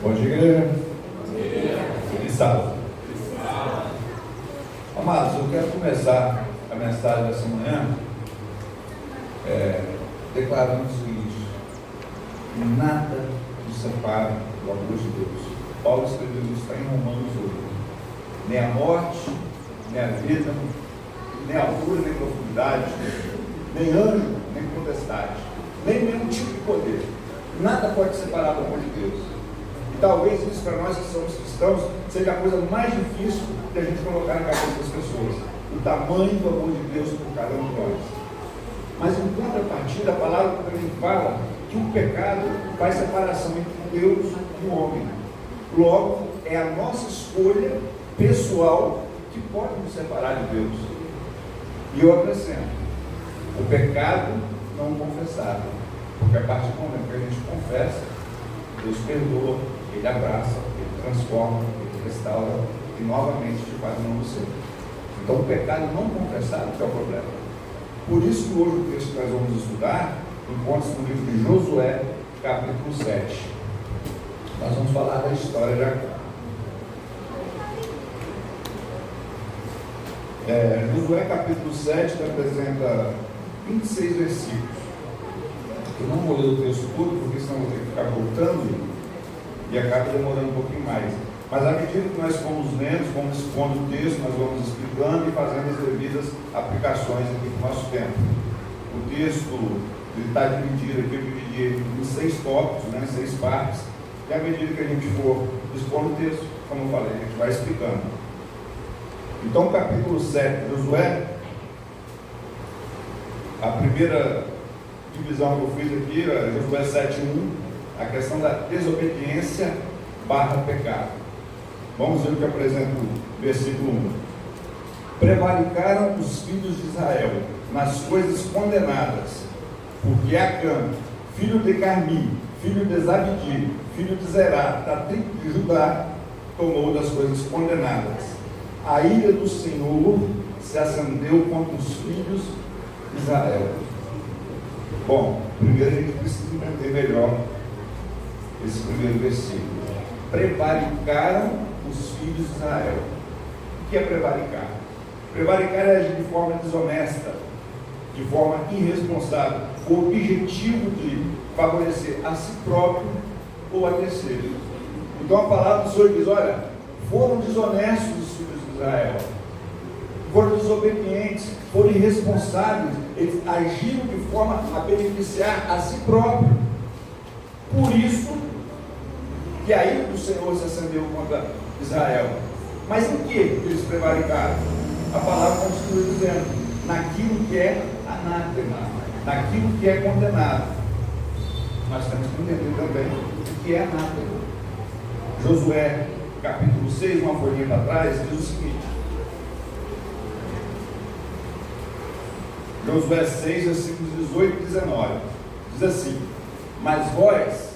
Bom dia, igreja. Feliz sábado. Amados, eu quero começar a mensagem dessa manhã declarando o seguinte: nada nos separa do amor de Deus. Paulo escreveu isso em Romanos 8. Nem a morte, nem a vida, nem a altura, nem a profundidade, nem anjo, nem potestade, nem nenhum tipo de poder. Nada pode separar do amor de Deus. E talvez isso para nós que somos cristãos seja a coisa mais difícil de a gente colocar na cabeça das pessoas. O tamanho do amor de Deus por cada um de nós. Mas em contrapartida, a palavra também fala que o pecado faz separação entre Deus e o homem. Logo, é a nossa escolha pessoal que pode nos separar de Deus. E eu acrescento: o pecado não confessado. Porque a partir do momento que a gente confessa, Deus perdoa, Ele abraça, Ele transforma, Ele restaura e novamente te faz um novo ser. Então o pecado não confessado que é o problema. Por isso que hoje o texto que nós vamos estudar encontra-se no livro de Josué, capítulo 7. Nós vamos falar da história de Acã. Josué capítulo 7 apresenta 26 versículos. Eu não vou ler o texto todo, porque senão eu vou ter que ficar voltando e acaba demorando um pouquinho mais. Mas à medida que nós fomos lendo, fomos expondo o texto, nós vamos explicando e fazendo as devidas aplicações aqui para o nosso tempo. O texto está dividido aqui, eu dividi ele em 6 tópicos, 6 partes, e à medida que a gente for expondo o texto, como eu falei, a gente vai explicando. Então, capítulo 7 de Josué, a primeira divisão que eu fiz aqui, Josué 7:1, a questão da desobediência / pecado. Vamos ver o que apresenta o versículo 1. Prevaricaram os filhos de Israel nas coisas condenadas, porque Acã, filho de Carmi, filho de Zabdi, filho de Zerá, da tribo de Judá, tomou das coisas condenadas. A ira do Senhor se acendeu contra os filhos de Israel. Bom, primeiro a gente precisa entender melhor esse primeiro versículo. Prevaricaram os filhos de Israel. O que é prevaricar? Prevaricar é agir de forma desonesta, de forma irresponsável, com o objetivo de favorecer a si próprio ou a terceiros. Então a palavra do Senhor diz: olha, foram desonestos os filhos de Israel, foram desobedientes, foram irresponsáveis, eles agiram de forma a beneficiar a si próprio. Por isso que a ira do Senhor se acendeu contra Israel. Mas em que eles prevaricaram? A palavra continua dizendo: naquilo que é anátema, naquilo que é condenado. Nós temos que entender também o que é anátema. Josué capítulo 6, uma folhinha para trás, diz o seguinte: Josué 6, versículos 18 e 19, diz assim: mas vós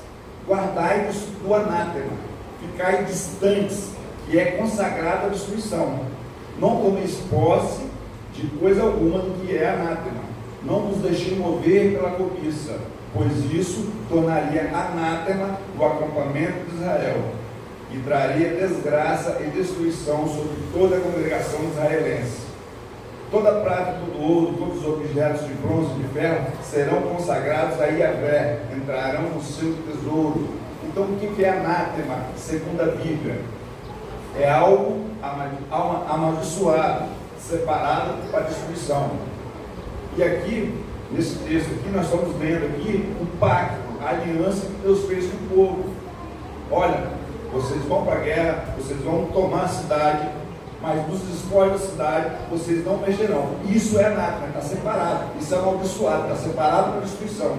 guardai-vos do anátema, ficai distantes, que é consagrada a destruição. Não tomeis posse de coisa alguma do que é anátema. Não vos deixei mover pela cobiça, pois isso tornaria anátema o acampamento de Israel, e traria desgraça e destruição sobre toda a congregação israelense. Toda a prata, todo o ouro, todos os objetos de bronze e de ferro serão consagrados a Yahvé, entrarão no seu tesouro. Então o que é anátema, segundo a Bíblia? É algo amaldiçoado, separado para destruição. E aqui, nesse texto aqui, nós estamos vendo aqui o pacto, a aliança que Deus fez com o povo. Olha, vocês vão para a guerra, vocês vão tomar a cidade, mas nos espólios da cidade vocês não mexerão. Isso é anátema, está separado. Isso é amaldiçoado, está separado para destruição.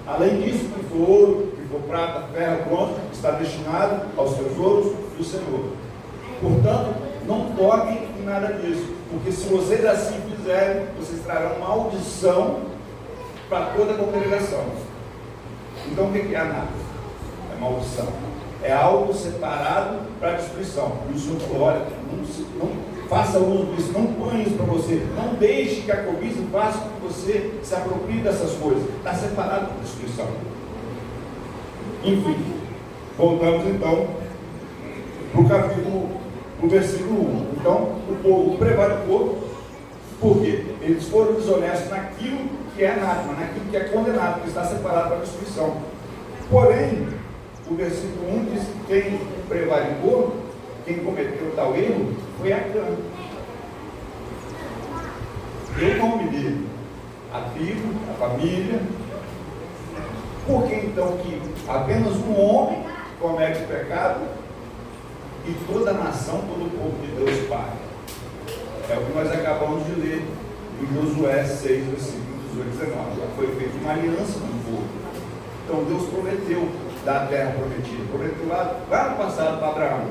Além disso, que for ouro, que for prata, ferro, bronze, está destinado aos tesouros do Senhor. Portanto, não toquem em nada disso, porque se vocês assim fizerem, vocês trarão maldição para toda a congregação. Então o que é anátema? É maldição. É algo separado para destruição. E o Senhor falou: olha, não faça uso disso, não ponha isso para você, não deixe que a cobiça faça com que você se aproprie dessas coisas. Está separado para destruição. Enfim, Voltamos então para o capítulo, no versículo 1. Então, o povo prevaricou, porque eles foram desonestos naquilo que é anátema, naquilo que é condenado, que está separado para a destruição. Porém, o versículo 1 diz que quem prevaricou, quem cometeu tal erro, foi Acã. Deu o nome dele, a tribo, a família. Por que então que apenas um homem comete o pecado e toda a nação, todo o povo de Deus paga? É o que nós acabamos de ler em Josué 6, versículos 18 e 19. Já foi feita uma aliança com o povo. Então Deus prometeu da terra prometida. Prometeu lá no passado para Abraão.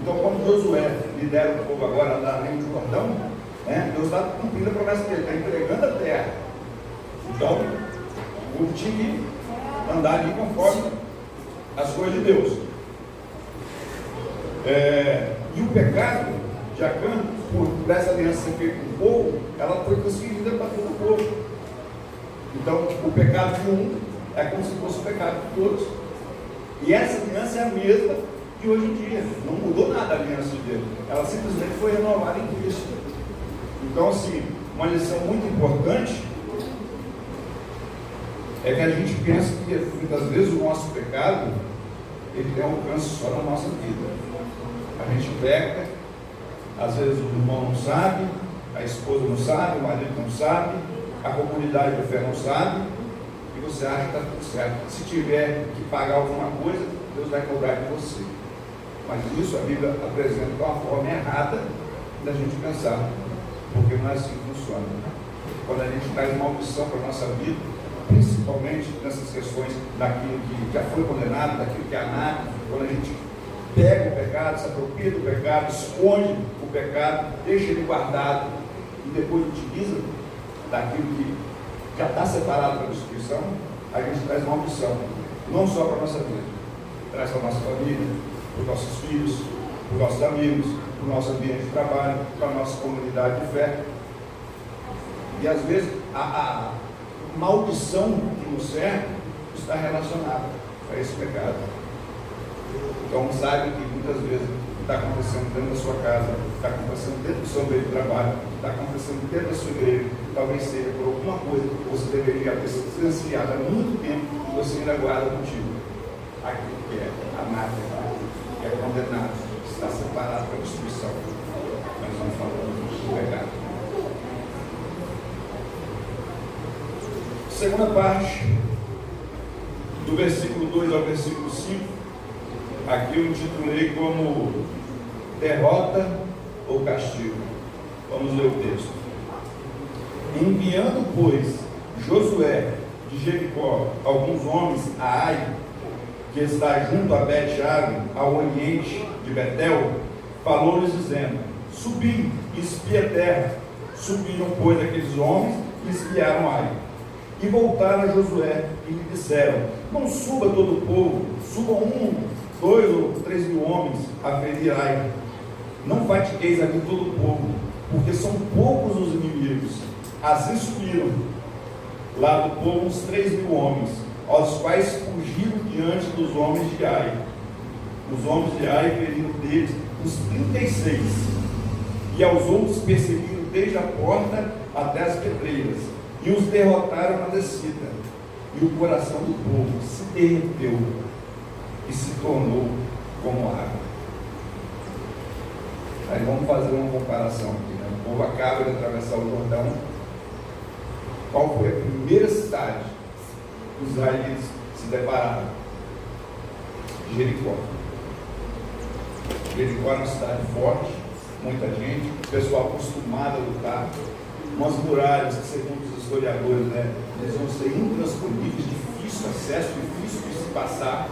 Então, quando Josué lidera o povo agora lá no Jordão, Deus está cumprindo a promessa dele, está entregando a terra. Então, o povo tinha que andar ali conforme as coisas de Deus. E o pecado de Acã, por essa aliança ser feita com o povo, ela foi transferida para todo o povo. Então, o pecado de um é como se fosse o pecado de todos. E essa aliança é a mesma de hoje em dia. Não mudou nada a aliança de Deus. Ela simplesmente foi renovada em Cristo. Então, assim, uma lição muito importante é que a gente pensa que muitas vezes o nosso pecado ele tem alcance só na nossa vida. A gente peca, às vezes o irmão não sabe, a esposa não sabe, o marido não sabe, a comunidade de fé não sabe, e você acha que está tudo certo. Se tiver que pagar alguma coisa, Deus vai cobrar de você. Mas isso a Bíblia apresenta uma forma errada da gente pensar, porque não é assim que funciona. Quando a gente traz maldição para a nossa vida, principalmente nessas questões daquilo que já foi condenado, daquilo que é anátema, quando a gente pega o pecado, se apropria do pecado, esconde o pecado, deixa ele guardado e depois utiliza daquilo que já está separado para a destruição, a gente traz maldição, não só para a nossa vida, traz para a nossa família, para os nossos filhos, para os nossos amigos, para o nosso ambiente de trabalho, para a nossa comunidade de fé. E às vezes a maldição que nos cerca está relacionada a esse pecado. Então saiba que muitas vezes está acontecendo dentro da sua casa, está acontecendo dentro do seu meio de trabalho, está acontecendo dentro da sua igreja, talvez seja por alguma coisa que você deveria ter silenciado há muito tempo e você ainda guarda contigo. Aquilo que é anátema, que é condenado, que está separado para a destruição. Nós estamos falando do pecado. Segunda parte, do versículo 2 ao versículo 5, aqui eu intitulei como derrota ou castigo. Vamos ler o texto. Enviando, pois, Josué de Jericó alguns homens a Ai, que está junto a Bet-Aven, ao oriente de Betel, falou-lhes dizendo: subi e espia a terra. Subiram, pois, aqueles homens e espiaram Ai. E voltaram a Josué e lhe disseram: não suba todo o povo, subam 1, 2 ou 3 mil homens a ferir Ai. Não fatigueis aqui todo o povo, porque são poucos os inimigos. Assim subiram lá do povo uns 3 mil homens, aos quais fugiram diante dos homens de Ai. Os homens de Ai feriram deles uns 36, e aos outros perseguiram desde a porta até as pedreiras, e os derrotaram na descida. E o coração do povo se derreteu e se tornou como água. Aí vamos fazer uma comparação aqui, né? O povo acaba de atravessar o Jordão. Qual foi a primeira cidade que os israelitas se depararam? Jericó. Jericó é uma cidade forte, muita gente, pessoal acostumado a lutar, umas muralhas que, segundo os historiadores, eles vão ser intransponíveis, difícil acesso, difícil de se passar,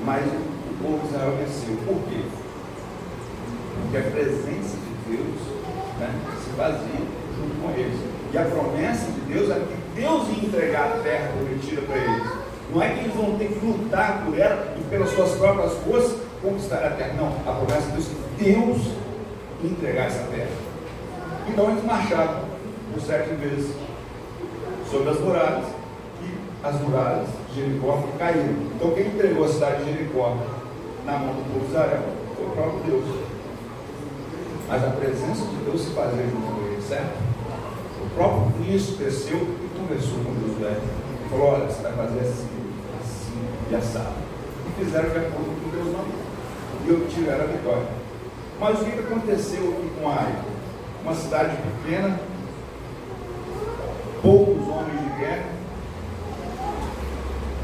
mas o povo de Israel venceu. Por quê? Porque a presença de Deus se fazia junto com eles. E a promessa de Deus é que Deus ia entregar a terra prometida para eles. Não é que eles vão ter que lutar por ela e pelas suas próprias forças conquistar a terra. Não, a promessa de Deus é que Deus ia entregar essa terra. Então eles marcharam por 7 vezes sobre as muralhas, e as muralhas de Jericó caíram. Então quem entregou a cidade de Jericó na mão do povo de Israel foi o próprio Deus. Mas a presença de Deus se fazia junto com ele, certo? O próprio Cristo desceu e conversou com Deus velho. Ele falou: olha, você vai fazer assim, assim e assado. E fizeram de acordo com o que Deus mandou. E obtiveram a vitória. Mas o que aconteceu aqui com Ai? Uma cidade pequena, poucos homens de guerra.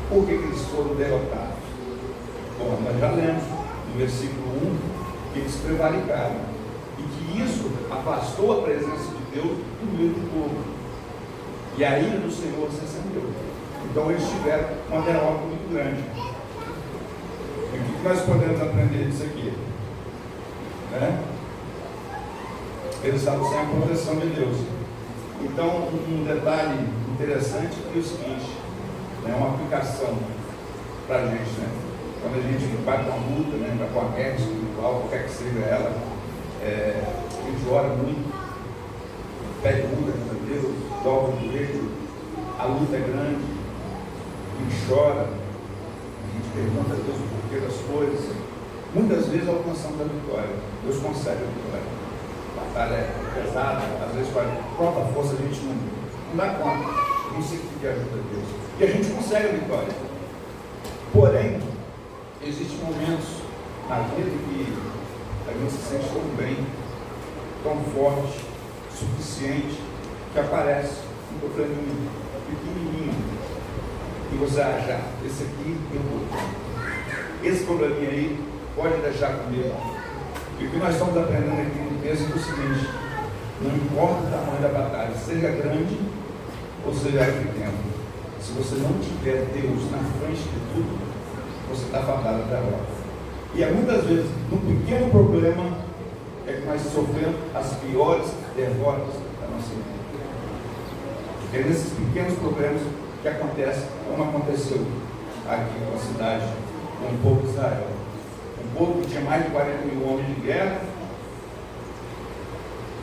Por que eles foram derrotados? Bom, nós já lemos no versículo 1 que eles prevaricaram e que isso afastou a presença de Deus do meio do povo, e a ira do Senhor se acendeu. Então eles tiveram uma derrota muito grande. E o que nós podemos aprender disso aqui? Eles estavam sem a proteção de Deus. Então, um detalhe interessante é o seguinte: uma aplicação para a gente, quando a gente vai com a luta, vai com a guerra espiritual, qualquer que seja ela, a gente ora muito, pede muito a Deus, dobra o joelho, a luta é grande, a gente chora, a gente pergunta a Deus o porquê das coisas. Muitas vezes alcançamos a vitória, Deus concede a vitória. A batalha é pesada, às vezes com a própria força a gente não dá conta, não sei o que ajuda a Deus. E a gente consegue a vitória. Porém, existem momentos na vida que a gente se sente tão bem, tão forte, suficiente, que aparece um probleminha pequenininho e você acha: esse aqui eu vou. Esse probleminha aí pode deixar comigo. E o que nós estamos aprendendo aqui no texto é o seguinte: não importa o tamanho da batalha, seja grande ou seja pequeno, se você não tiver Deus na frente de tudo, você está fadado à derrota. E muitas vezes, no pequeno problema, é que nós sofremos as piores derrotas da nossa vida. É nesses pequenos problemas que acontece, como aconteceu aqui com a cidade, com o povo de Israel. Um povo que tinha mais de 40 mil homens de guerra,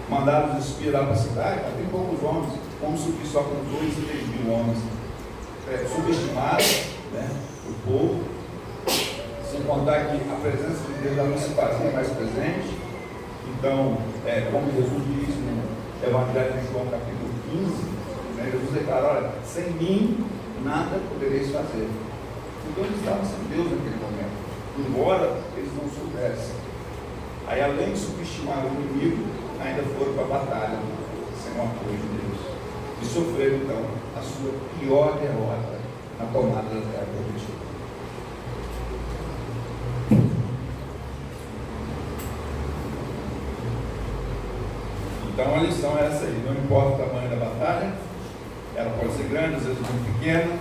mandaram os espias lá para a cidade, mas tem poucos homens, como subir só com 2 e 3 mil homens. Subestimado, o povo, sem contar que a presença de Deus não se fazia mais presente. Então, como Jesus diz no Evangelho de João capítulo 15, Jesus declara: olha, sem mim nada podereis fazer. Então eles estavam sem Deus naquele momento, embora eles não soubessem. Aí, além de subestimar o inimigo, ainda foram para a batalha sem o apoio de Deus e sofreram então a sua pior derrota na tomada da terra prometida. Então a lição é essa aí: não importa o tamanho da batalha, ela pode ser grande, às vezes muito pequena,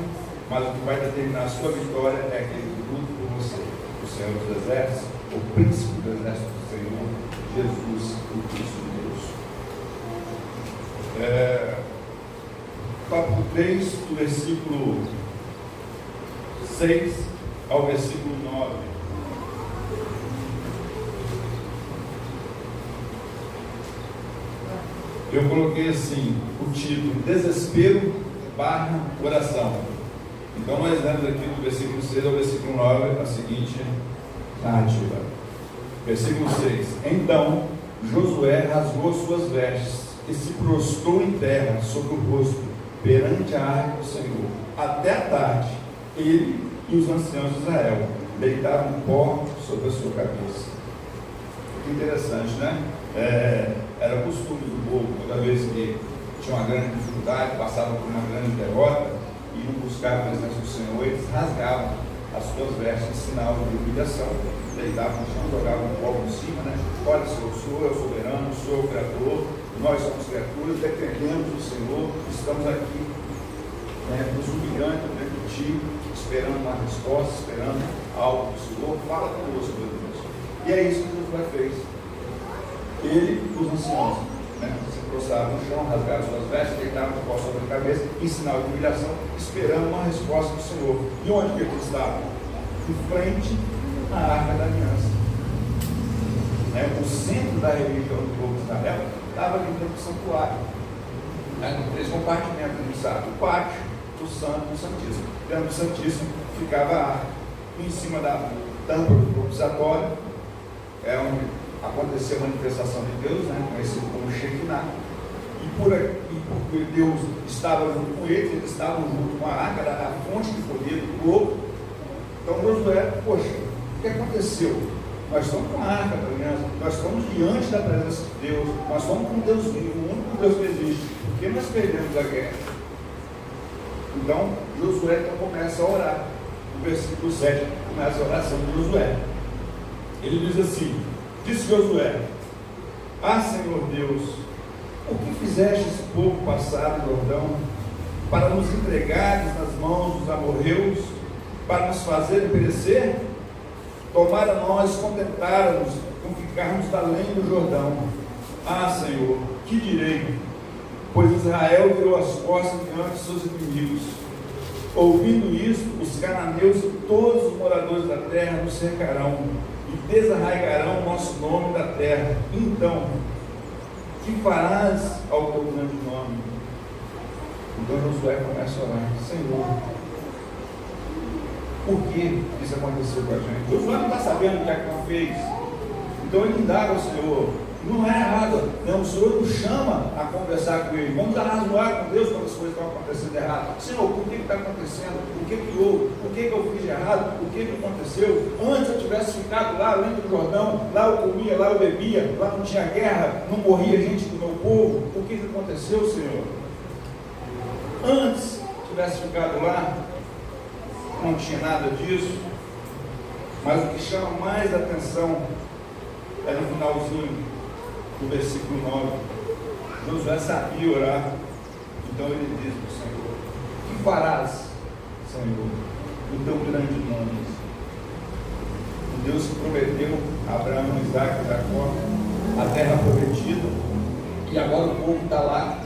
mas o que vai determinar a sua vitória é aquele que luta por você, o Senhor dos Exércitos, o príncipe do exército do Senhor, Jesus, o Cristo de Deus. Capítulo 3, do versículo 6 ao versículo 9. Eu coloquei assim o título: Desespero / Oração. Então nós lemos aqui do versículo 6 ao versículo 9 a seguinte narrativa. Versículo 6: Então Josué rasgou suas vestes e se prostrou em terra sobre o rosto perante a arca do Senhor. Até a tarde, ele e os anciãos de Israel deitaram pó sobre a sua cabeça. Que interessante, era costume do povo, toda vez que tinha uma grande dificuldade, passavam por uma grande derrota, e iam buscar a presença do Senhor, eles rasgavam as suas vestes em sinal de humilhação, deitavam no chão, jogavam um pó por cima, Olha, Senhor, o Senhor é o soberano, o Senhor é o Criador, nós somos criaturas, dependemos do Senhor, estamos aqui, nos humilhando diante de Ti, esperando uma resposta, esperando algo do Senhor. Fala conosco, meu Deus. E é isso que Josué fez. Ele e os anciãos se prostraram no chão, rasgaram suas vestes, deitaram o pó sobre a cabeça, em sinal de humilhação, esperando uma resposta do Senhor. E onde que eles estavam? Em frente à Arca da Aliança. O centro da religião do povo de Israel estava ali dentro do santuário. Em 3 compartimentos, a gente sabe: o pátio, do Santo do Santíssimo. Dentro do Santíssimo ficava a arca. Em cima da tampa do propiciatório é onde acontecia a manifestação de Deus, né, conhecido como Shekinah. E porque Deus estava junto com eles estavam junto com a arca, era a fonte de poder do povo. Então Josué, poxa, o que aconteceu? Nós estamos com a arca da aliança, nós estamos diante da presença de Deus, nós estamos com Deus vivo, o único Deus que existe. Por que nós perdemos a guerra? Então Josué então começa a orar. No versículo 7 começa a oração de Josué. Ele diz assim: disse Josué: ah, Senhor Deus, por que fizeste esse povo passar do Jordão para nos entregares nas mãos dos amorreus, para nos fazerem perecer? Tomara nós contentar-nos com ficarmos além do Jordão. Ah, Senhor, que direi? Pois Israel virou as costas diante de seus inimigos. Ouvindo isso, os cananeus e todos os moradores da terra nos cercarão e desarraigarão o nosso nome da terra. Então, que farás ao teu grande nome? Então Josué começa a orar: Senhor, por que isso aconteceu com a gente? Josué não está sabendo o que é que não fez. Então ele indaga ao Senhor. Não é errado, não, o Senhor nos chama a conversar com Ele. Vamos arrazoar com Deus quando as coisas estão acontecendo errado. Senhor, por que está acontecendo? O que houve? O que eu fiz de errado? O que aconteceu? Antes eu tivesse ficado lá além do Jordão, lá eu comia, lá eu bebia, lá não tinha guerra, não morria gente do meu povo. O que aconteceu, Senhor? Antes tivesse ficado lá, não tinha nada disso. Mas o que chama mais atenção é no finalzinho do versículo 9. Josué sabia orar. Então ele diz para o Senhor: que farás, Senhor, o teu grande nome? O Deus que prometeu a Abraão, Isaac e Jacó a terra prometida, e agora o povo está lá.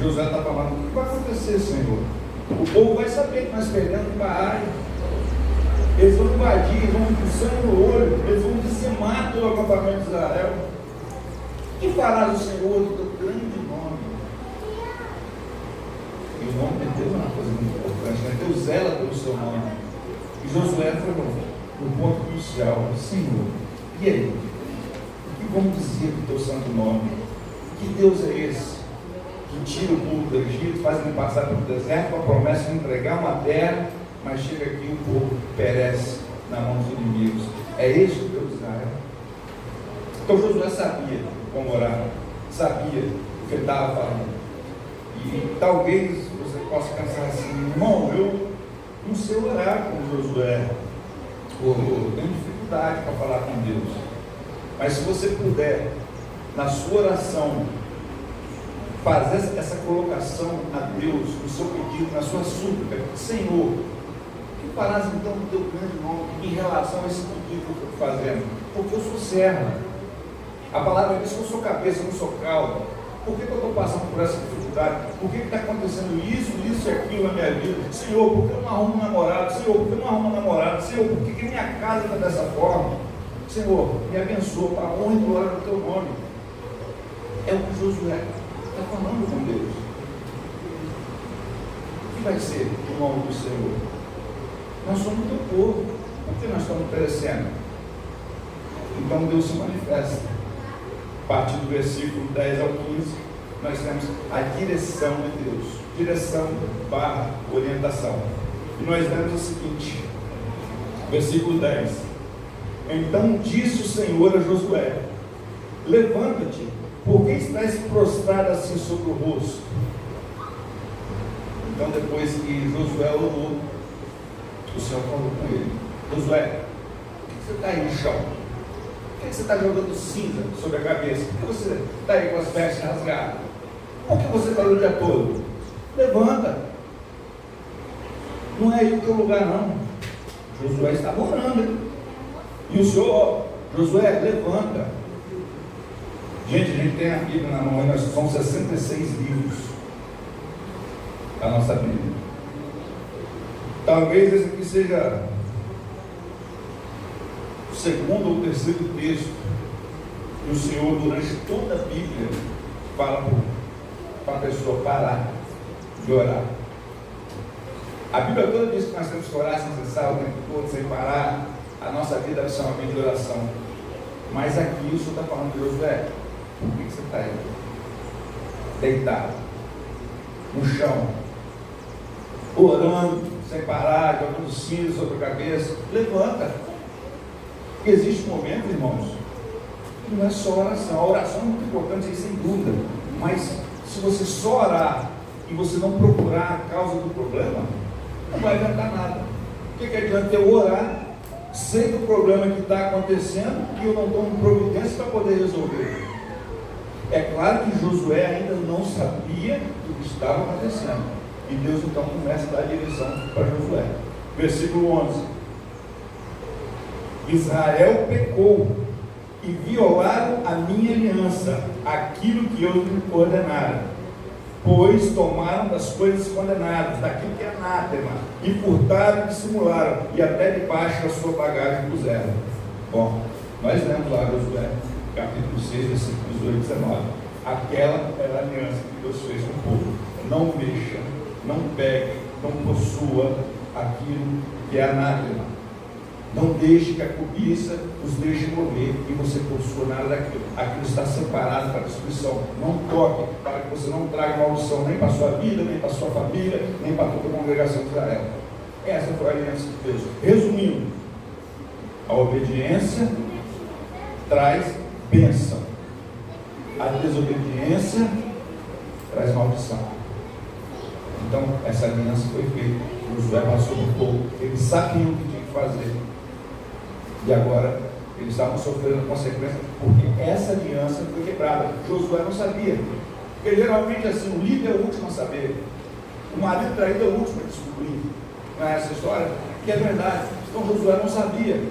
Josué está falando: o que vai acontecer, Senhor? O povo vai saber que nós perdemos para Ai. Eles vão invadir, eles vão com sangue no olho, eles vão dizimar todo o acampamento de Israel. Que farás o Senhor do teu grande nome? E o nome de Deus é uma coisa muito importante, né? Deus zela pelo seu nome. E Josué falou no ponto crucial: Senhor, e aí? O que vamos dizer do teu santo nome? Que Deus é esse que tira o povo do Egito, faz ele passar pelo deserto com a promessa de entregar uma terra, mas chega aqui e o povo perece na mão dos inimigos? É este o Deus de Israel? Então Josué sabia como orar, sabia o que ele estava falando. E talvez você possa pensar assim: irmão, eu não sei orar como Josué, eu tenho dificuldade para falar com Deus. Mas se você puder, na sua oração, fazer essa colocação a Deus, no seu pedido, na sua súplica: Senhor, que farás então do teu grande nome em relação a esse pedido que eu estou fazendo? Porque eu sou servo. A palavra diz que eu sou cabeça, eu não sou cauda. Por que eu estou passando por essa dificuldade? Por que está acontecendo isso e aquilo na minha vida? Senhor, por que eu não arrumo um namorado? Senhor, por que eu não arrumo um namorado? Senhor, por que minha casa está dessa forma? Senhor, me abençoa para a honra e glória do teu nome. É o que Josué está falando com Deus. O que vai ser o nome do Senhor? Nós somos teu povo. Por que nós estamos perecendo? Então Deus se manifesta. A partir do versículo 10 ao 15, nós temos a direção de Deus. Direção barra orientação. E nós vemos o seguinte, versículo 10. Então disse o Senhor a Josué: levanta-te, porque estás prostrado assim sobre o rosto? Então depois que Josué orou, o Senhor falou com ele: Josué, por que você está aí no chão? Por que você está jogando cinza sobre a cabeça? Por que você está aí com as vestes rasgadas? Por que você está aí o dia todo? Levanta. Não é aí o teu lugar, não. Josué estava orando. E o Senhor, Josué, levanta. Gente, a gente tem a Bíblia na mão, nós somos 66 livros da nossa Bíblia. Talvez esse aqui seja o segundo ou terceiro texto que o Senhor, durante toda a Bíblia, fala para a pessoa parar de orar. A Bíblia toda diz que nós temos que orar sem cessar, o tempo todo, sem parar. A nossa vida deve ser uma vida de oração. Mas aqui o Senhor está falando de Josué. Por que você está aí? Deitado, no chão, orando, sem parar, jogando cinza sobre a cabeça. Levanta. Porque existe um momento, irmãos, que não é só oração. A oração é muito importante, sem dúvida. Mas se você só orar e você não procurar a causa do problema, não vai adiantar nada. O que adianta eu orar, sei do problema que está acontecendo e eu não tomo providência para poder resolver? É claro que Josué ainda não sabia do que estava acontecendo. E Deus então começa a dar direção para Josué. Versículo 11. Israel pecou e violaram a minha aliança, aquilo que eu lhe ordenara. Pois tomaram das coisas condenadas, daquilo que é anátema, e furtaram e dissimularam, e até debaixo da sua bagagem puseram. Bom, nós lemos lá Josué, capítulo 6, versículos 18 e 19. Aquela era a aliança que Deus fez com o povo. Não mexa, não pegue, não possua aquilo que é anátema. Não deixe que a cobiça os deixe mover e você possua nada daquilo. Aquilo está separado para a destruição. Não toque, para que você não traga maldição nem para a sua vida, nem para a sua família, nem para toda a congregação de Israel. Essa foi a aliança de Deus. Resumindo, a obediência traz bênção. A desobediência traz maldição. Então, essa aliança foi feita. Josué passou no fogo. Eles sabiam o que tinha que fazer. E agora, eles estavam sofrendo consequências, porque essa aliança foi quebrada. Josué não sabia. Porque geralmente, assim, o líder é o último a saber. O marido traído é o último a descobrir. Não é essa história? Que é verdade. Então, Josué não sabia.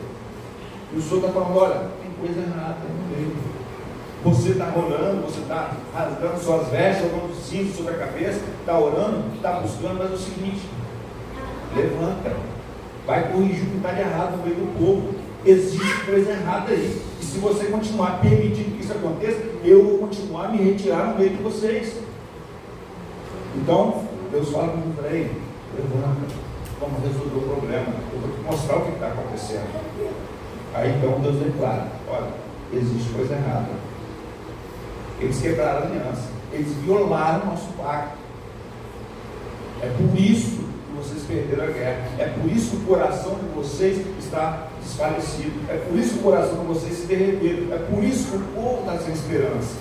E o Senhor está falando, olha, tem coisa errada no meio. Você está orando, você está rasgando suas vestes, jogando cinto sobre a cabeça, está orando, está buscando, mas é o seguinte, levanta, vai corrigir o que está de errado no meio do povo. Existe coisa errada aí. E se você continuar permitindo que isso aconteça, eu vou continuar a me retirar no meio de vocês. Então, Deus fala para mim, peraí, levanta, vamos resolver o problema, eu vou te mostrar o que está acontecendo. Aí então Deus declara, olha, existe coisa errada. Eles quebraram a aliança, eles violaram o nosso pacto. É por isso que vocês perderam a guerra, é por isso que o coração de vocês está desfalecido, é por isso que o coração de vocês se derreteram, é por isso que o povo está sem esperança.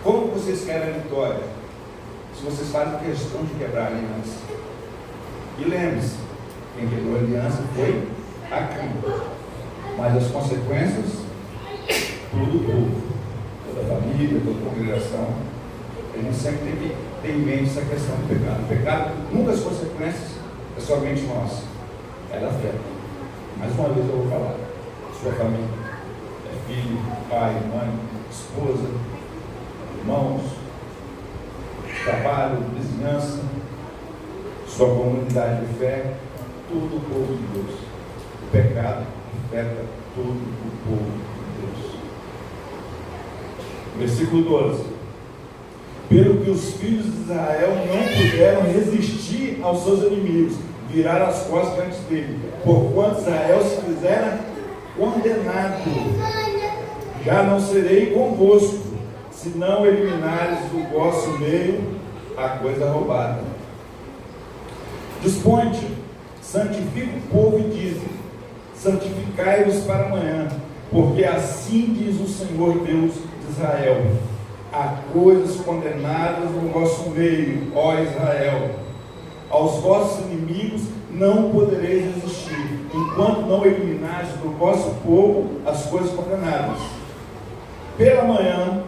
Como vocês querem a vitória? Se vocês fazem questão de quebrar a aliança. E lembre-se, quem quebrou a aliança foi aqui, mas as consequências, todo o povo, toda a família, toda a congregação. A gente sempre tem que ter em mente essa questão do pecado. O pecado, nunca as consequências é somente nossa, ela afeta. Mais uma vez eu vou falar, sua família, é filho, pai, mãe, esposa, irmãos, trabalho, vizinhança, sua comunidade de fé, todo o povo de Deus. O pecado afeta todo o povo de Deus. Versículo 12. Pelo que os filhos de Israel não puderam resistir aos seus inimigos, viraram as costas diante dele, porquanto Israel se fizera condenado. Já não serei convosco, se não eliminares do vosso meio a coisa roubada. Dispõe-te, santifica o povo e diz: santificai-vos para amanhã, porque assim diz o Senhor Deus de Israel: há coisas condenadas no vosso meio, ó Israel. Aos vossos inimigos não podereis resistir, enquanto não eliminares do vosso povo as coisas condenadas. Pela manhã,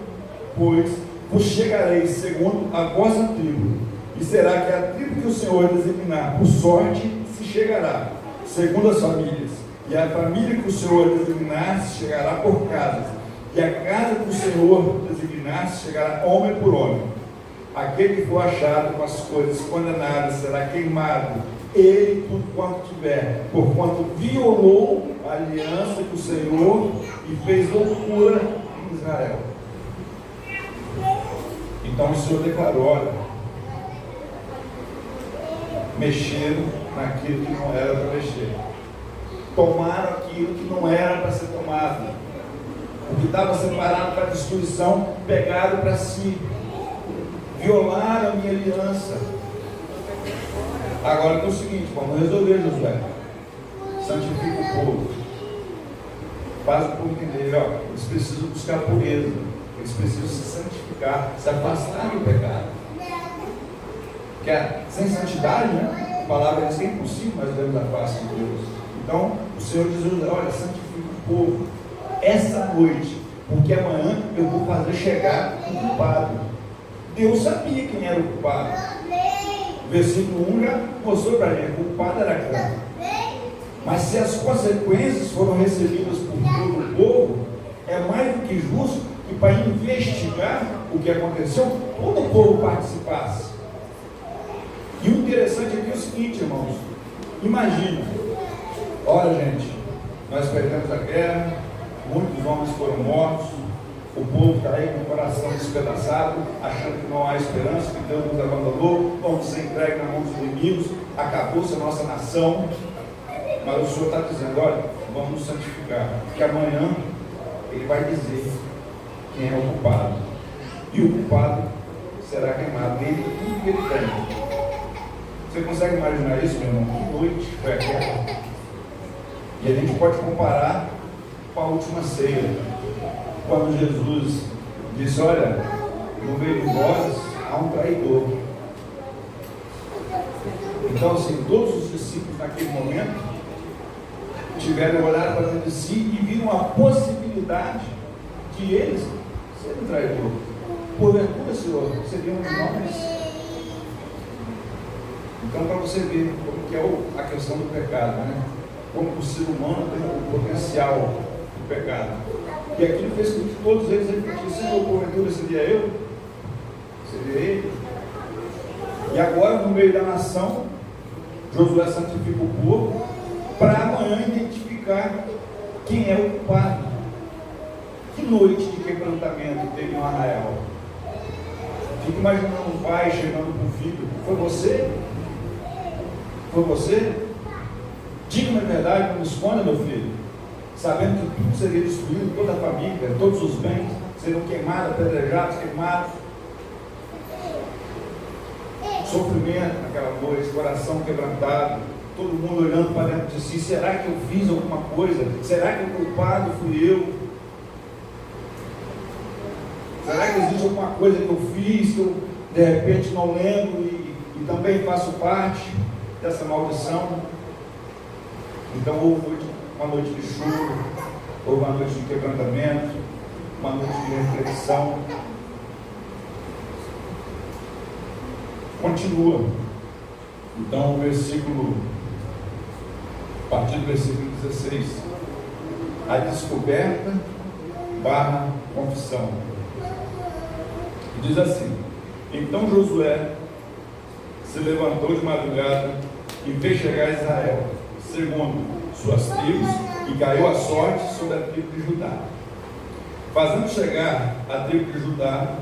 pois, vos chegareis segundo a vossa tribo, e será que a tribo que o Senhor designar por sorte se chegará, segundo as famílias, e a família que o Senhor designar se chegará por casas, e a casa que o Senhor designar se chegará homem por homem. Aquele que for achado com as coisas condenadas será queimado, ele tudo quanto tiver, porquanto violou a aliança com o Senhor e fez loucura em Israel. Então o Senhor declarou: olha, mexeram naquilo que não era para mexer, tomaram aquilo que não era para ser tomado, o que estava separado para destruição, pegaram para si, violaram a minha aliança. Agora é o seguinte, vamos resolver, Josué. Santifica o povo, faz o povo entender, ó, eles precisam buscar pureza, eles precisam se santificar, se afastar do pecado. Porque sem santidade, né, a palavra diz que é impossível nós vermos a face de Deus. Então o Senhor diz, olha, santifica o povo essa noite, porque amanhã eu vou fazer chegar o culpado. Deus sabia quem era o culpado. Versículo 1 já mostrou para ele, o culpado era Acã. Mas se as consequências foram recebidas por todo o povo, é mais do que justo que para investigar o que aconteceu, todo o povo participasse. E o interessante aqui é o seguinte, irmãos, imagina, olha gente, nós perdemos a guerra, muitos homens foram mortos, o povo está aí com o coração despedaçado, achando que não há esperança, que Deus nos abandonou, vamos ser entregues na mão dos inimigos, acabou-se a nossa nação. Mas o Senhor está dizendo, olha, vamos nos santificar, porque amanhã Ele vai dizer quem é o culpado, e o culpado será queimado, ele tudo que ele tem. Você consegue imaginar isso, meu irmão? Que noite foi aquela? E a gente pode comparar com a última ceia, quando Jesus disse, olha, no meio de vós há um traidor. Então, assim, todos os discípulos naquele momento tiveram olhado para dentro de si e viram a possibilidade de eles serem traidores. Porventura, Senhor, seriam nós. Então, para você ver como que é a questão do pecado, né? Como o ser humano tem o potencial do pecado. E aquilo fez com que todos eles refletissem, Senhor, porventura seria eu? Seria ele? E agora, no meio da nação, Josué santifica o povo para amanhã identificar quem é o culpado. Que noite de quebrantamento teve em Arraial? Fico imaginando um pai chegando para o filho, foi você? Foi você? Diga-me a verdade, não me esconda, meu filho, sabendo que tudo seria destruído, toda a família, todos os bens seriam queimados, apedrejados, queimados. Sofrimento naquela noite, coração quebrantado, todo mundo olhando para dentro de si, será que eu fiz alguma coisa? Será que o culpado fui eu? Será que existe alguma coisa que eu fiz, que eu de repente não lembro e também faço parte dessa maldição? Então houve uma noite de choro, houve uma noite de quebrantamento, uma noite de reflexão. Continua. Então o versículo, a partir do versículo 16, a descoberta barra confissão. Diz assim: então Josué se levantou de madrugada e fez chegar a Israel, segundo suas tribos, e caiu a sorte sobre a tribo de Judá. Fazendo chegar a tribo de Judá,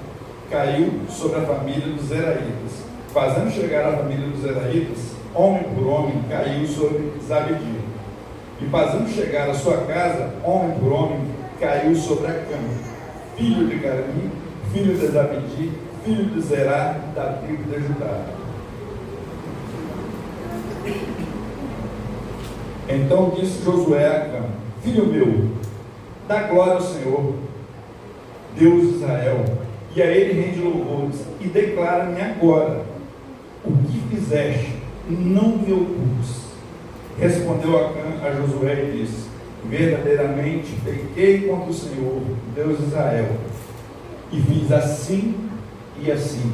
caiu sobre a família dos Zeraitas. Fazendo chegar a família dos Zeraitas, homem por homem, caiu sobre Zabdi. E fazendo chegar a sua casa, homem por homem, caiu sobre Acã, filho de Carmi, filho de Zabdi, filho de Zerá, da tribo de Judá. Então disse Josué a Acã: filho meu, dá glória ao Senhor, Deus de Israel, e a Ele rende louvores, e declara-me agora o que fizeste, não me ocultes. Respondeu Acã a Josué e disse: verdadeiramente pequei contra o Senhor, Deus de Israel, e fiz assim e assim.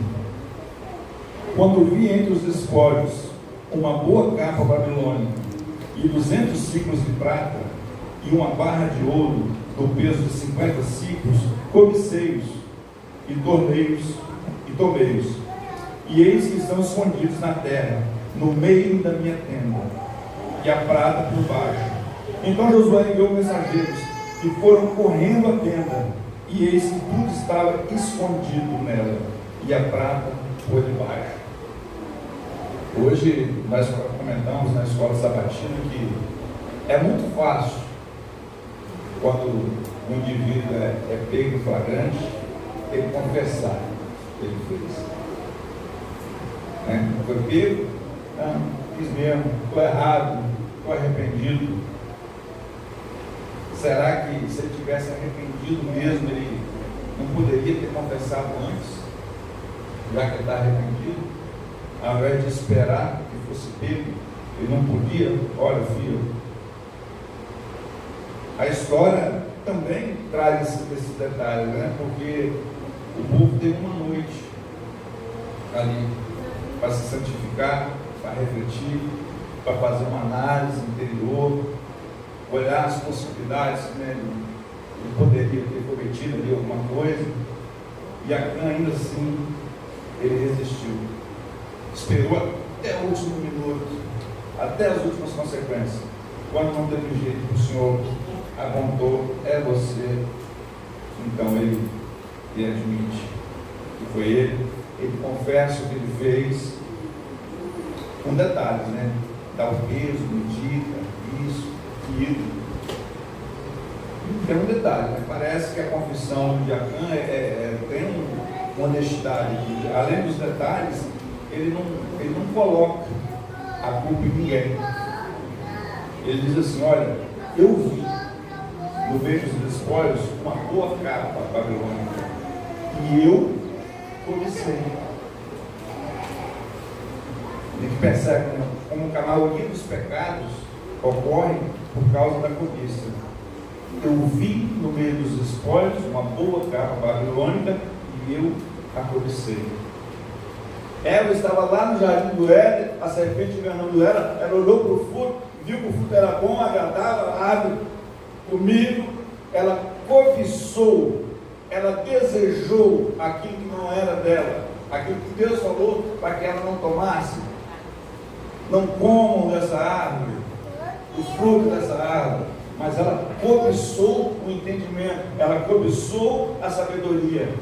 Quando vi entre os espólios uma boa capa babilônica e 200 ciclos de prata e uma barra de ouro do peso de 50 ciclos, cobicei-os e tomei-os, e eis que estão escondidos na terra, no meio da minha tenda, e a prata por baixo. Então Josué enviou mensageiros que foram correndo à tenda, e eis que tudo estava escondido nela, e a prata por debaixo. Hoje nós comentamos na escola sabatina que é muito fácil, quando o indivíduo é pego em flagrante, ele confessar o que ele fez. Foi pego, não, fiz mesmo, estou errado, estou arrependido. Será que se ele tivesse arrependido mesmo, ele não poderia ter confessado antes, já que ele está arrependido? Ao invés de esperar que fosse pego, ele não podia? Olha, filho, a história também traz esses detalhes, porque o povo teve uma noite ali para se santificar, para refletir, para fazer uma análise interior, olhar as possibilidades, ele poderia ter cometido ali alguma coisa, e Acã ainda assim ele resistiu, esperou até o último minuto, até as últimas consequências. Quando não teve jeito, o Senhor apontou, é você. Então ele admite que foi ele confessa o que ele fez, com detalhes, dá o peso, medita, isso, aquilo. Tem um detalhe, parece que a confissão de Acã tem uma honestidade, além dos detalhes, ele não coloca a culpa em ninguém. Ele diz assim: olha, eu vi no meio dos espólios uma boa capa babilônica e eu cobicei. A gente percebe como a maioria dos pecados ocorre por causa da cobiça. Eu vi no meio dos espólios uma boa capa babilônica e eu a cobicei. Eva estava lá no jardim do Éden, a serpente enganando ela olhou para o fruto, viu que o fruto era bom, agradava, a árvore comigo, ela cobiçou, ela desejou aquilo que não era dela, aquilo que Deus falou para que ela não tomasse. Não comam dessa árvore, o fruto dessa árvore, mas ela cobiçou o entendimento, ela cobiçou a sabedoria.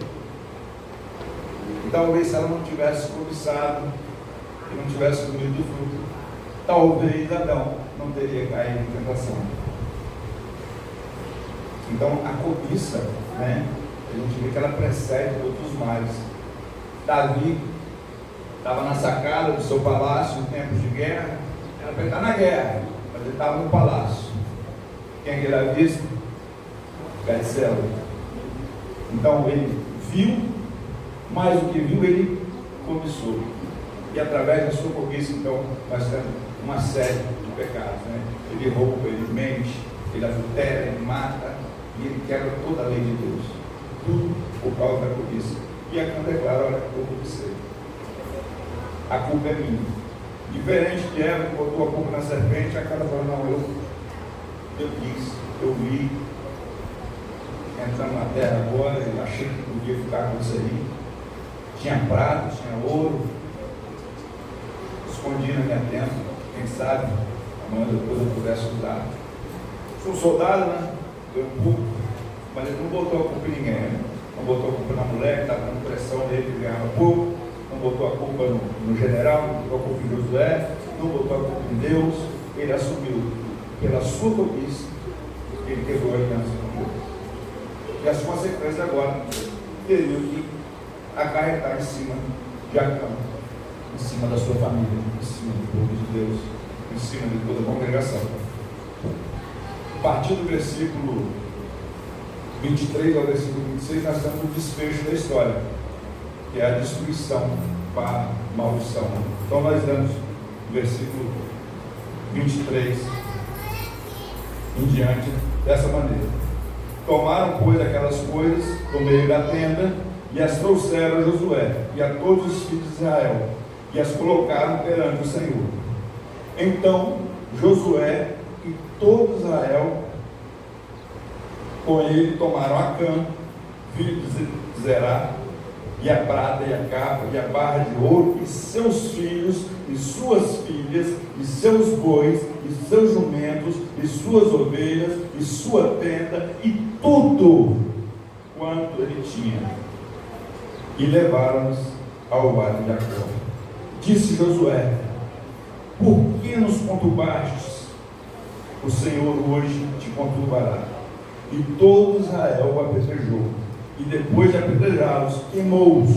Talvez se ela não tivesse cobiçado e não tivesse comido do fruto, talvez Adão não teria caído em tentação. Então a cobiça, a gente vê que ela precede outros males. Davi estava na sacada do seu palácio em tempos de guerra, era para estar na guerra, mas ele estava no palácio. Quem ele era visto? Betseba. Então ele viu, mais do que viu, ele cobiçou. E através da sua cobiça, então, nós temos uma série de pecados. Ele rouba, ele mente, ele adultera, ele mata, e ele quebra toda a lei de Deus. Tudo por causa da cobiça. E a Cã declara: olha, eu cobicei. A culpa é minha. Diferente de Eva, que botou a culpa na serpente, a Cã fala: não, eu quis, eu vi, entrando na terra agora, eu achei que podia ficar com isso aí. Tinha prata, tinha ouro, escondi na minha tenda, quem sabe amanhã depois eu pudesse usar. Sou soldado, deu um pouco, mas ele não botou a culpa em ninguém, não botou a culpa na mulher que estava dando pressão nele, que ganhava pouco, não botou a culpa no general, não botou a culpa em Josué, não botou a culpa em Deus. Ele assumiu pela sua cobiça, ele quebrou a aliança com Deus. E as consequências agora teriam que acarretar em cima de Acã, em cima da sua família, em cima do povo de Deus, em cima de toda a congregação. A partir do versículo 23 ao versículo 26, nós temos o desfecho da história, que é a destruição para a maldição. Então nós damos o versículo 23 em diante dessa maneira: tomaram, pois, aquelas coisas do meio da tenda e as trouxeram a Josué e a todos os filhos de Israel e as colocaram perante o Senhor. Então Josué e todo Israel com ele tomaram Acã, filho de Zerá, e a prata, e a capa, e a barra de ouro, e seus filhos, e suas filhas, e seus bois, e seus jumentos, e suas ovelhas, e sua tenda, e tudo quanto ele tinha, e levaram-nos ao vale de Acor. Disse Josué: Por que nos conturbastes? O Senhor hoje te conturbará. E todo Israel o apedrejou. E depois de apedrejá-los, queimou-os.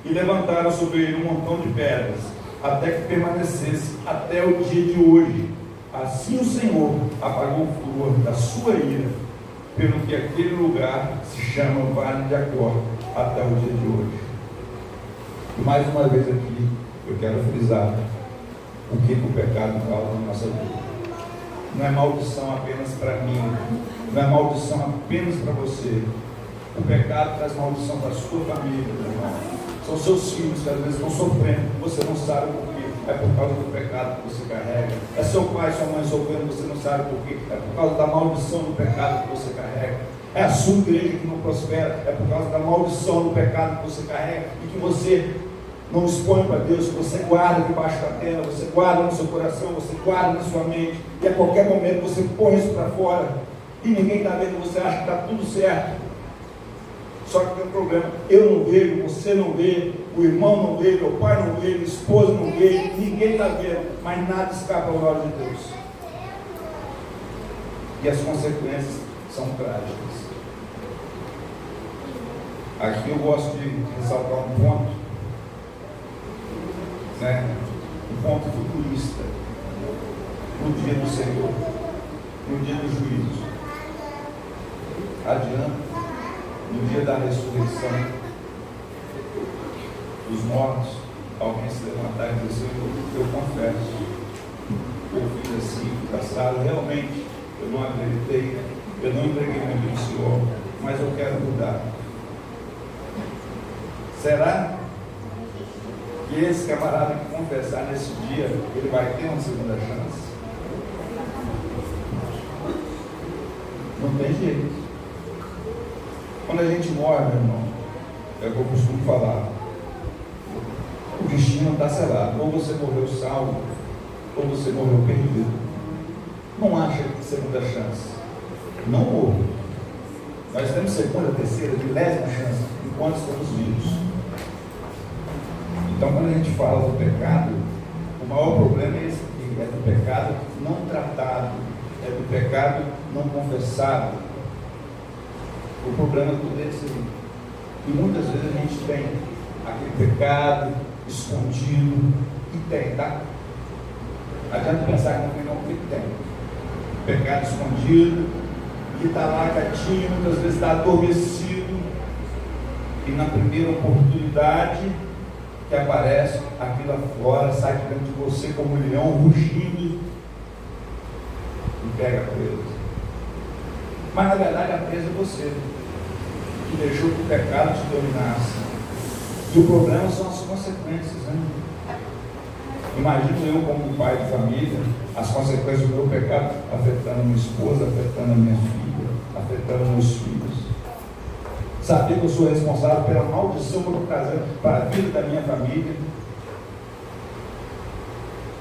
E levantaram sobre ele um montão de pedras, até que permanecesse até o dia de hoje. Assim o Senhor apagou o furor da sua ira, pelo que aquele lugar se chama Vale de Acor, até o dia de hoje. E mais uma vez aqui, eu quero frisar o que o pecado causa na nossa vida. Não é maldição apenas para mim, não é maldição apenas para você. O pecado traz maldição para a sua família, meu irmão. São seus filhos que às vezes estão sofrendo, você não sabe por quê. É por causa do pecado que você carrega. É seu pai, sua mãe sofrendo, você não sabe por quê. É por causa da maldição do pecado que você carrega. É a sua igreja que não prospera, é por causa da maldição do pecado que você carrega e que você não expõe para Deus, que você guarda debaixo da terra, você guarda no seu coração, você guarda na sua mente, e a qualquer momento você põe isso para fora e ninguém está vendo, você acha que está tudo certo. Só que tem um problema, eu não vejo, você não vê, o irmão não vê, meu pai não vê, minha esposa não vê, ninguém está vendo, mas nada escapa ao olho de Deus. E as consequências são trágicas. Aqui eu gosto de ressaltar um ponto, um ponto futurista, no dia do Senhor, no dia do juízo. Adiante, no dia da ressurreição dos mortos, alguém se levantar e dizer: eu confesso, eu fiz assim, passado, realmente, eu não acreditei, eu não entreguei minha vida ao Senhor, mas eu quero mudar. Será que esse camarada que confessar nesse dia, ele vai ter uma segunda chance? Não tem jeito. Quando a gente morre, meu irmão, é o que eu costumo falar, o destino está selado. Ou você morreu salvo, ou você morreu perdido. Não acha segunda chance. Não houve. Nós temos segunda, terceira, milésima chance enquanto estamos vivos. Então, quando a gente fala do pecado, o maior problema é esse aqui, é do pecado não tratado, é do pecado não confessado. O problema tudo é esse aí. E muitas vezes a gente tem aquele pecado escondido, e tem, tá? Não adianta pensar que não tem. Pecado escondido, que está lá quietinho, muitas vezes está adormecido, e na primeira oportunidade que aparece, aquilo aflora, sai de dentro de você como um leão rugindo e pega a presa. Mas na verdade a presa é você, que deixou que o pecado te dominasse. E o problema são as consequências, né? Imagino eu como um pai de família, as consequências do meu pecado afetando minha esposa, afetando a minha filha, afetando meus filhos. Saber que eu sou responsável pela maldição que eu estou trazendo para a vida da minha família.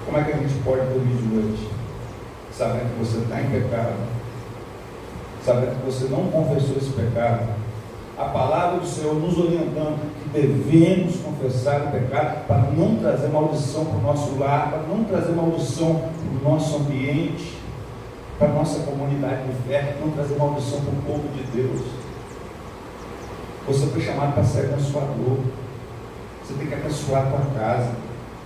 Como é que a gente pode dormir de noite? Sabendo que você está em pecado, sabendo que você não confessou esse pecado. A palavra do Senhor nos orientando que devemos confessar o pecado para não trazer maldição para o nosso lar, para não trazer maldição para o nosso ambiente, para a nossa comunidade de fé, não trazer maldição para o povo de Deus. Você foi chamado para ser abençoador. Você tem que abençoar a tua casa.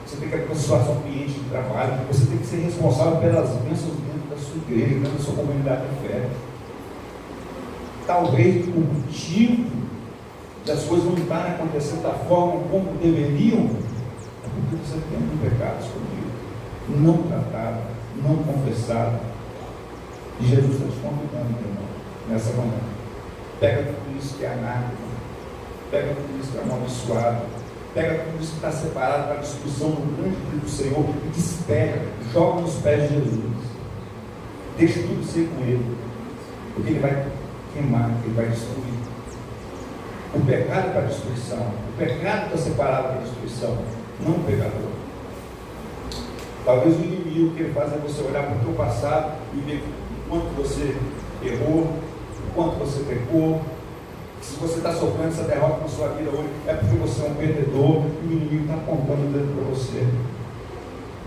Você tem que abençoar seu ambiente de trabalho. Você tem que ser responsável pelas bênçãos dentro da sua igreja, dentro da sua comunidade de fé. Talvez o motivo das coisas não estarem acontecendo da forma como deveriam é porque você tem um pecado escondido, não tratado, não confessado. E Jesus está te convidando, meu irmão, nessa manhã. Pega tudo isso que é anárquico, pega tudo isso que é amaldiçoado, pega tudo isso que está separado para a destruição do grande dia do Senhor e despeja, joga nos pés de Jesus. Deixa tudo ser com Ele, porque Ele vai queimar, Ele vai destruir. O pecado é para a destruição, o pecado está separado para a destruição, não o pecador. Talvez o inimigo que ele faz é você olhar para o teu passado e ver o quanto você errou, o quanto você pecou. Se você está sofrendo essa derrota na sua vida hoje, é porque você é um perdedor e o inimigo está apontando o dedo para você.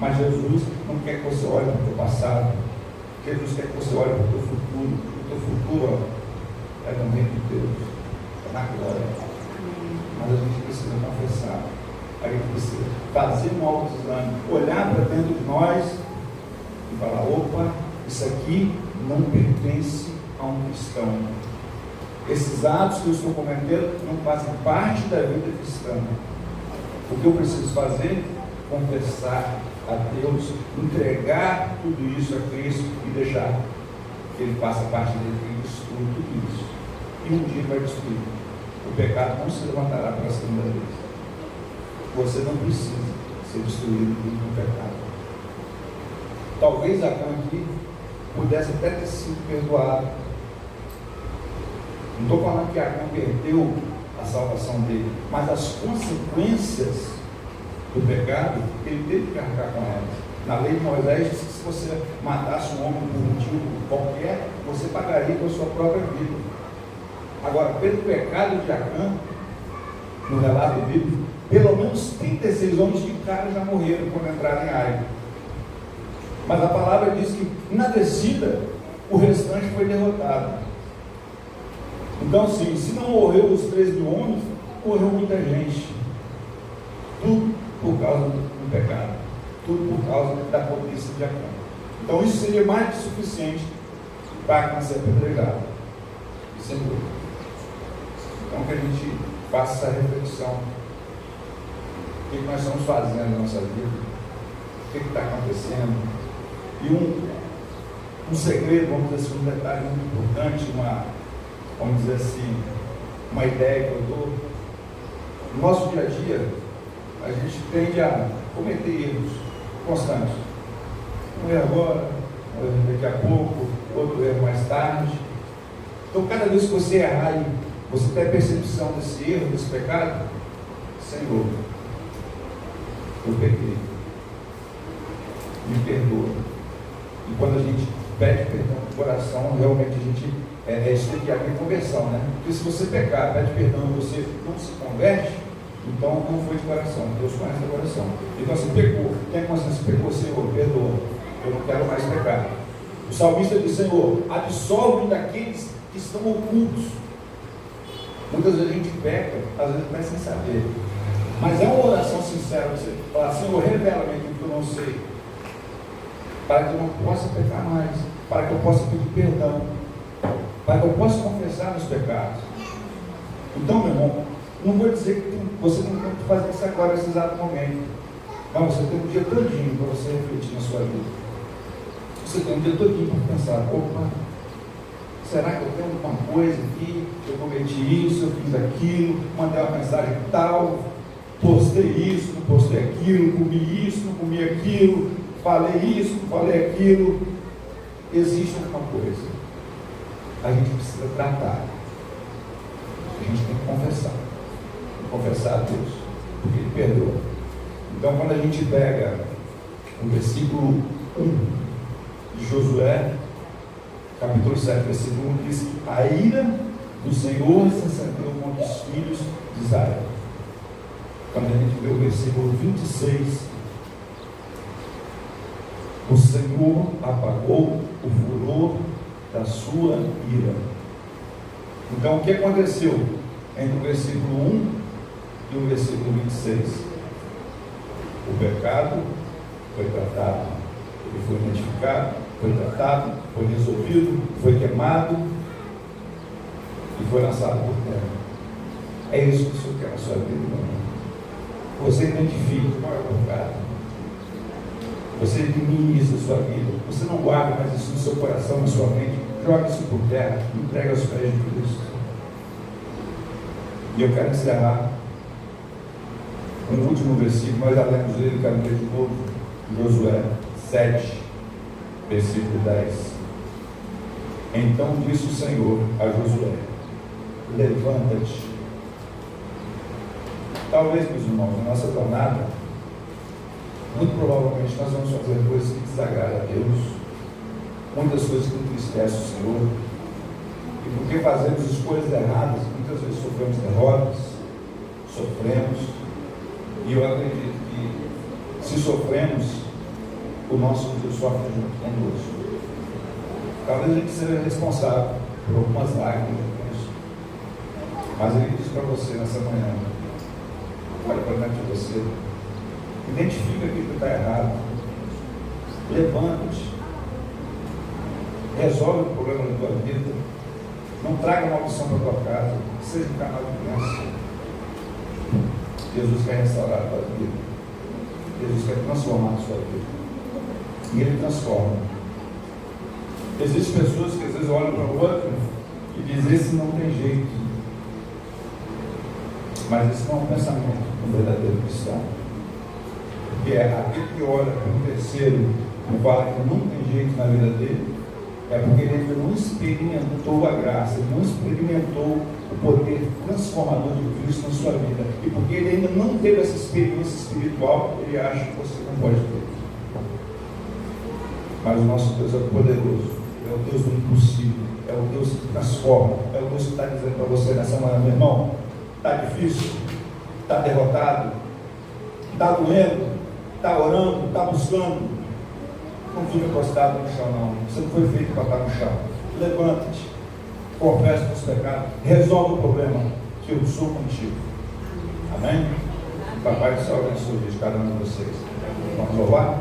Mas Jesus não quer que você olhe para o teu passado. Jesus quer que você olhe para o teu futuro. O teu futuro é no reino de Deus, é na glória. Mas a gente precisa confessar, a gente precisa fazer um autoexame, olhar para dentro de nós e falar: opa, isso aqui não pertence a um cristão. Esses atos que eu estou cometendo não fazem parte da vida cristã. O que eu preciso fazer? Confessar a Deus, entregar tudo isso a Cristo e deixar que Ele faça parte dele, que Ele destrua tudo isso. E um dia vai destruir. O pecado não se levantará pela segunda vez. Você não precisa ser destruído pelo pecado. Talvez Acã aqui pudesse até ter sido perdoado. Não estou falando que Acã perdeu a salvação dele, mas as consequências do pecado, ele teve que arcar com elas. Na lei de Moisés diz que se você matasse um homem por um motivo qualquer, você pagaria com a sua própria vida. Agora, pelo pecado de Acã, no relato bíblico, pelo menos 36 homens de cara já morreram quando entraram em Ai. Mas a palavra diz que na descida o restante foi derrotado. Então, sim, se não morreu os 3.000 homens, morreu muita gente. Tudo por causa do pecado. Tudo por causa da cobiça de Acã. Então, isso seria mais que suficiente para Acã ser apedrejado. Sem dúvida. Então, que a gente faça essa reflexão. O que nós estamos fazendo na nossa vida? O que está acontecendo? E um segredo, vamos dizer assim, um detalhe muito importante, vamos dizer assim, uma ideia que eu dou. No nosso dia a dia, a gente tende a cometer erros constantes. Um erro agora, um erro daqui a pouco, outro erro mais tarde. Então, cada vez que você errar e você tem a percepção desse erro, desse pecado, Senhor, eu pequei, me perdoa. E quando a gente pede perdão no coração, realmente a gente isso tem que haver conversão, né? Porque se você pecar, pede perdão e você não se converte, então não foi de coração. Deus conhece o coração. Então você pecou, tem consciência, pecou, Senhor, perdoa, eu não quero mais pecar. O salmista diz: Senhor, absolve daqueles que estão ocultos. Muitas vezes a gente peca, às vezes até sem saber. Mas é uma oração sincera, você falar: Senhor, revela-me aquilo que eu não sei, para que eu não possa pecar mais, para que eu possa pedir perdão, para que eu possa confessar meus pecados. Então, meu irmão, não vou dizer que você não tem que fazer isso agora, nesse exato momento. Não, você tem um dia todinho para você refletir na sua vida. Você tem um dia todinho para pensar: opa, será que eu tenho alguma coisa aqui? Eu cometi isso, eu fiz aquilo, mandei uma mensagem tal, postei isso, não postei aquilo, comi isso, não comi aquilo, falei isso, não falei aquilo. Existe alguma coisa. A gente precisa tratar. A gente tem que confessar. Confessar a Deus, porque Ele perdoa. Então, quando a gente pega o versículo 1 de Josué, capítulo 7, versículo 1, diz que a ira do Senhor se acendeu contra os filhos de Israel. Quando a gente vê o versículo 26, o Senhor apagou o furor da sua ira. Então, o que aconteceu entre o versículo 1 e o versículo 26? O pecado foi tratado, ele foi identificado, foi tratado, foi resolvido, foi queimado e foi lançado por terra. É isso que o Senhor quer na sua vida, irmão. Você identifica qual é o pecado, você elimina isso da sua vida, você não guarda mais isso no seu coração, na sua mente, joga isso por terra, entrega aos pés de Cristo. E eu quero encerrar com o último versículo, nós já lemos ele, quero ler de novo, Josué 7, versículo 10. Então disse o Senhor a Josué: levanta-te. Talvez, meus irmãos, na nossa jornada, muito provavelmente nós vamos fazer coisas que desagradam a Deus, muitas coisas que entristecem o Senhor, e porque fazemos escolhas erradas, muitas vezes sofremos derrotas, sofremos, e eu acredito que se sofremos o nosso Deus sofre junto conosco. Talvez a gente seja responsável por algumas lágrimas, mas ele diz para você nessa manhã, olha para dentro de você, identifica aquilo que está errado, levanta-te, resolve o problema da tua vida, não traga maldição para a tua casa, seja um canal de bênção. Jesus quer restaurar a tua vida, Jesus quer transformar a sua vida, e Ele transforma. Existem pessoas que às vezes olham para o outro e dizem: esse não tem jeito. Mas esse não é um pensamento do verdadeiro cristão. Porque é aquele que olha para o terceiro e fala que não tem jeito na vida dele, é porque ele ainda não experimentou a graça, ele não experimentou o poder transformador de Cristo na sua vida. E porque ele ainda não teve essa experiência espiritual, ele acha que você não pode ter. Mas o nosso Deus é poderoso, é o Deus do impossível, é o Deus que transforma, é o Deus que está dizendo para você nessa manhã: meu irmão, está difícil, está derrotado, está doendo, está orando, está buscando, não fica postado no chão não, você não foi feito para estar no chão. Levanta-te, confessa os pecados, resolve o problema, que eu sou contigo. Amém? Papai do céu abençoe de cada um de vocês. Vamos louvar?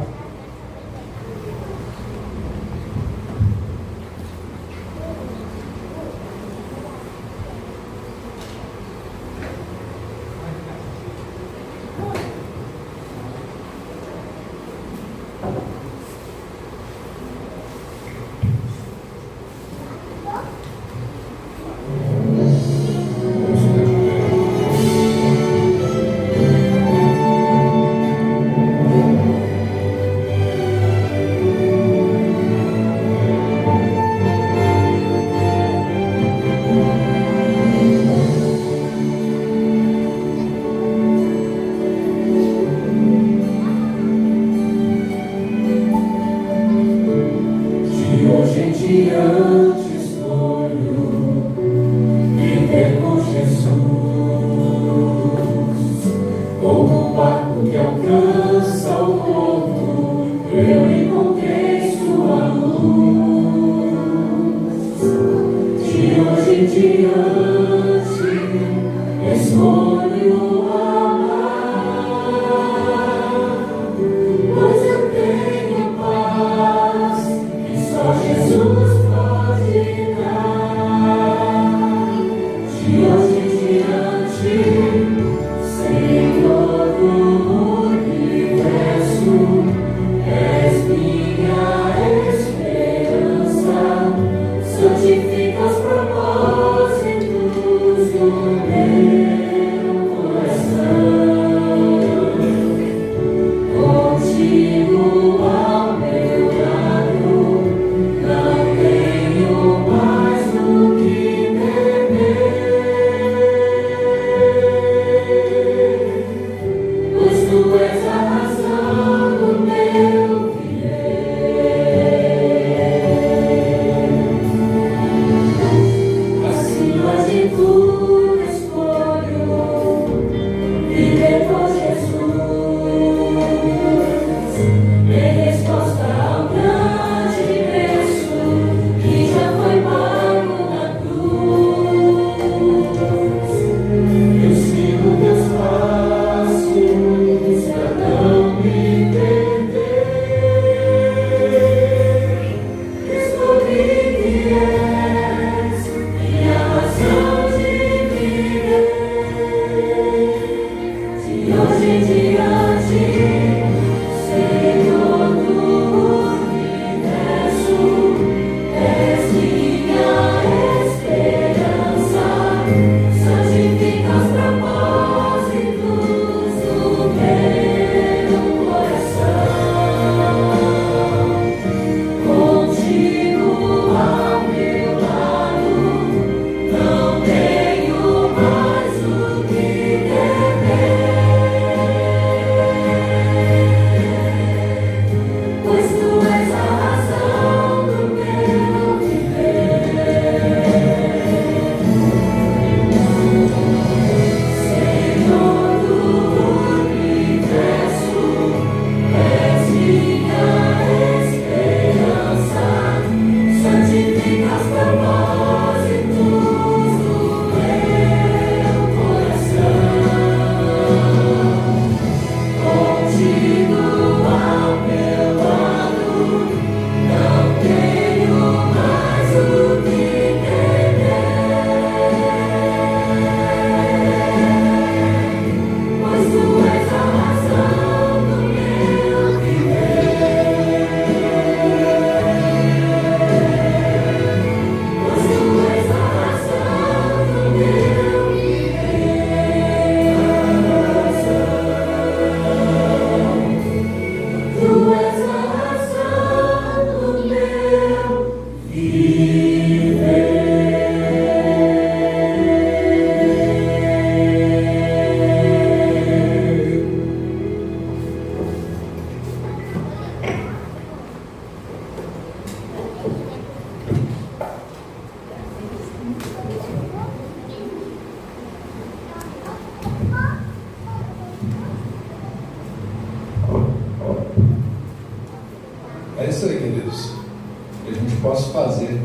fazer,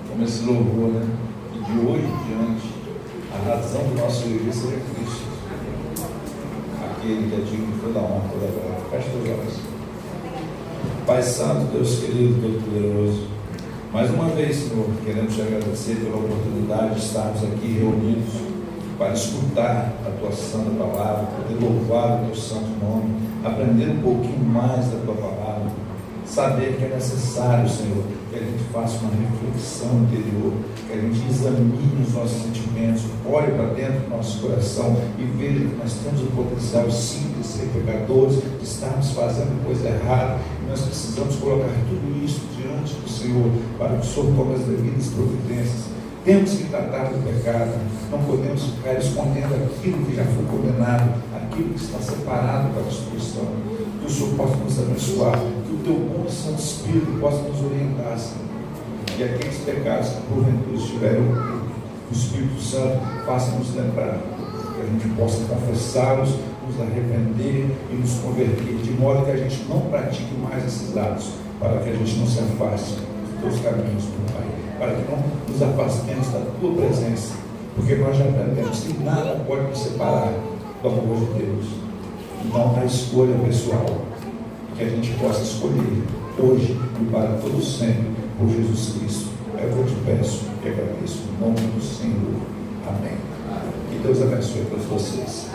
como esse louvor, né? E de hoje em diante, a razão do nosso viver seja Cristo, aquele que é digno de toda a honra, toda a glória. Feche teus olhos. Pai Santo, Deus querido, Deus poderoso, mais uma vez, Senhor, queremos te agradecer pela oportunidade de estarmos aqui reunidos para escutar a tua santa palavra, poder louvar o teu santo nome, aprender um pouquinho mais da tua palavra, saber que é necessário, Senhor, que a gente faça uma reflexão interior, que a gente examine os nossos sentimentos, olhe para dentro do nosso coração e veja que nós temos o potencial sim de ser pecadores, de estarmos fazendo coisa errada, e nós precisamos colocar tudo isso diante do Senhor, para que o Senhor tome as devidas providências. Temos que tratar do pecado, não podemos ficar escondendo aquilo que já foi condenado, aquilo que está separado para a destruição. Que o Senhor possa nos abençoar, que o teu bom e santo Espírito possa nos orientar, Senhor. E aqueles pecados que porventura estiverem, o Espírito Santo faça nos lembrar, que a gente possa confessá-los, nos arrepender e nos converter, de modo que a gente não pratique mais esses atos, para que a gente não se afaste dos teus caminhos, meu Pai, para que não nos afastemos da tua presença, porque nós já aprendemos que nada pode nos separar do amor de Deus. Então, a escolha pessoal, que a gente possa escolher hoje e para todo sempre por Jesus Cristo. É o que eu te peço e agradeço em nome do Senhor. Amém. Que Deus abençoe a todos vocês.